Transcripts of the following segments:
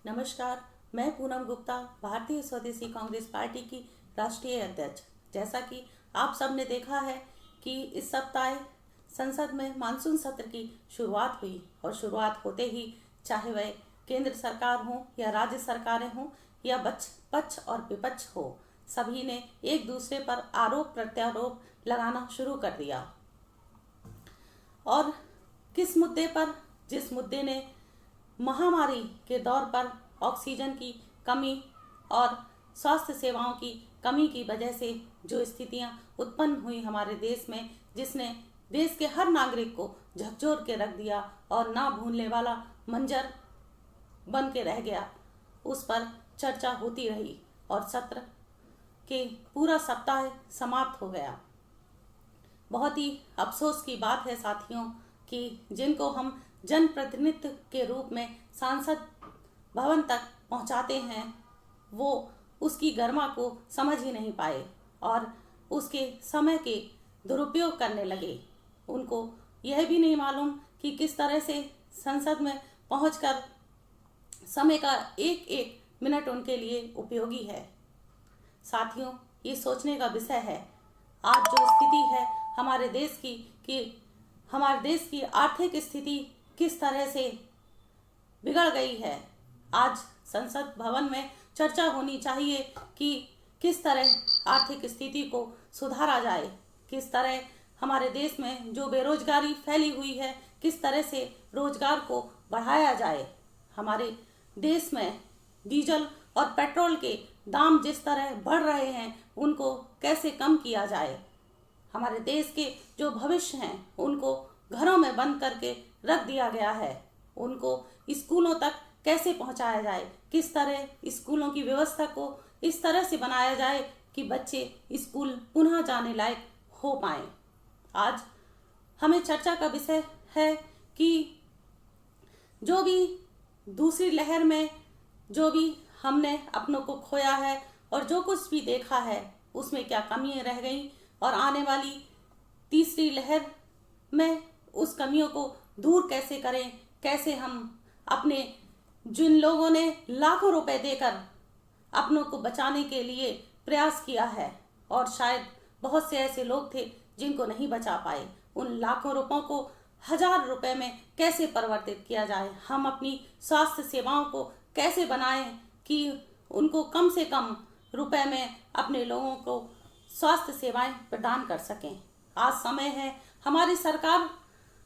नमस्कार, मैं पूनम गुप्ता, भारतीय स्वदेशी कांग्रेस पार्टी की राष्ट्रीय अध्यक्ष। जैसा कि आप सब ने देखा है कि इस सप्ताह संसद में मानसून सत्र की शुरुआत हुई और शुरुआत होते ही चाहे वह केंद्र सरकार हो या राज्य सरकारें हों या पक्ष और विपक्ष हो, सभी ने एक दूसरे पर आरोप प्रत्यारोप लगाना शुरू कर दिया। और किस मुद्दे पर? जिस मुद्दे ने महामारी के दौर पर ऑक्सीजन की कमी और स्वास्थ्य सेवाओं की कमी की वजह से जो स्थितियां उत्पन्न हुई हमारे देश में, जिसने देश के हर नागरिक को झकझोर के रख दिया और ना भूलने वाला मंजर बन के रह गया, उस पर चर्चा होती रही और सत्र के पूरा सप्ताह समाप्त हो गया। बहुत ही अफसोस की बात है साथियों कि जिनको हम जनप्रतिनिधित्व के रूप में सांसद भवन तक पहुंचाते हैं, वो उसकी गरिमा को समझ ही नहीं पाए और उसके समय के दुरुपयोग करने लगे। उनको यह भी नहीं मालूम कि किस तरह से संसद में पहुंचकर समय का एक एक मिनट उनके लिए उपयोगी है। साथियों, ये सोचने का विषय है आज जो स्थिति है हमारे देश की, कि हमारे देश की आर्थिक स्थिति किस तरह से बिगड़ गई है। आज संसद भवन में चर्चा होनी चाहिए कि किस तरह आर्थिक स्थिति को सुधारा जाए, किस तरह हमारे देश में जो बेरोजगारी फैली हुई है, किस तरह से रोजगार को बढ़ाया जाए। हमारे देश में डीजल और पेट्रोल के दाम जिस तरह बढ़ रहे हैं, उनको कैसे कम किया जाए। हमारे देश के जो भविष्य हैं, उनको घरों में बंद करके रख दिया गया है। उनको स्कूलों तक कैसे पहुंचाया जाए, किस तरह स्कूलों की व्यवस्था को इस तरह से बनाया जाए कि बच्चे स्कूल पुनः जाने लायक हो पाएं। आज हमें चर्चा का विषय है कि जो भी दूसरी लहर में जो भी हमने अपनों को खोया है और जो कुछ भी देखा है, उसमें क्या कमियां रह गई और आने वाली तीसरी लहर में उस कमियों को दूर कैसे करें, कैसे हम अपने जिन लोगों ने लाखों रुपए देकर अपनों को बचाने के लिए प्रयास किया है और शायद बहुत से ऐसे लोग थे जिनको नहीं बचा पाए, उन लाखों रुपयों को 1000 रुपए में कैसे परिवर्तित किया जाए। हम अपनी स्वास्थ्य सेवाओं को कैसे बनाएं कि उनको कम से कम रुपए में अपने लोगों को स्वास्थ्य सेवाएं प्रदान कर सकें। आज समय है, हमारी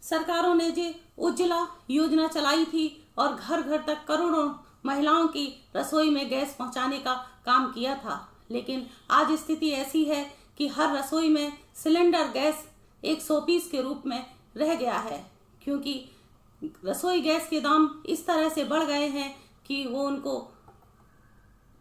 सरकारों ने जो उज्ज्वला योजना चलाई थी और घर घर तक करोड़ों महिलाओं की रसोई में गैस पहुंचाने का काम किया था, लेकिन आज स्थिति ऐसी है कि हर रसोई में सिलेंडर गैस एक शोपीस के रूप में रह गया है, क्योंकि रसोई गैस के दाम इस तरह से बढ़ गए हैं कि वो उनको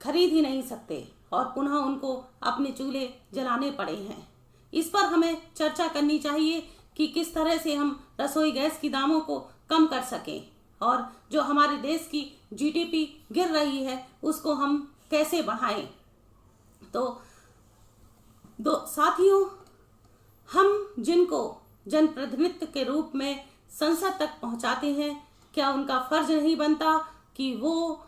खरीद ही नहीं सकते और पुनः उनको अपने चूल्हे जलाने पड़े हैं। इस पर हमें चर्चा करनी चाहिए कि किस तरह से हम रसोई गैस की दामों को कम कर सकें और जो हमारे देश की जीडीपी गिर रही है उसको हम कैसे बढ़ाएं। तो साथियों, हम जिनको जनप्रतिनिधित्व के रूप में संसद तक पहुंचाते हैं, क्या उनका फर्ज नहीं बनता कि वो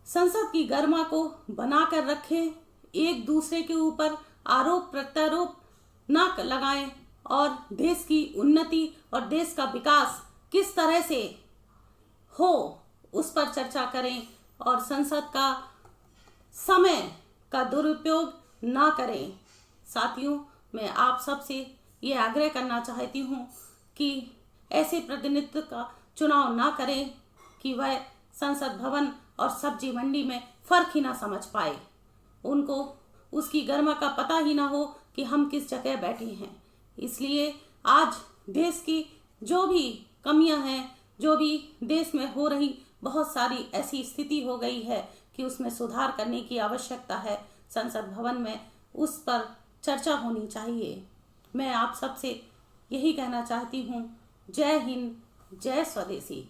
संसद की गरिमा को बनाकर रखें, एक दूसरे के ऊपर आरोप प्रत्यारोप न लगाएं और देश की उन्नति और देश का विकास किस तरह से हो उस पर चर्चा करें और संसद का समय का दुरुपयोग ना करें। साथियों, मैं आप सबसे ये आग्रह करना चाहती हूँ कि ऐसे प्रतिनिधित्व का चुनाव ना करें कि वह संसद भवन और सब्जी मंडी में फर्क ही ना समझ पाए, उनको उसकी गरिमा का पता ही ना हो कि हम किस जगह बैठे हैं। इसलिए आज देश की जो भी कमियां हैं, जो भी देश में हो रही बहुत सारी ऐसी स्थिति हो गई है कि उसमें सुधार करने की आवश्यकता है, संसद भवन में उस पर चर्चा होनी चाहिए। मैं आप सबसे यही कहना चाहती हूँ, जय हिंद, जय स्वदेशी।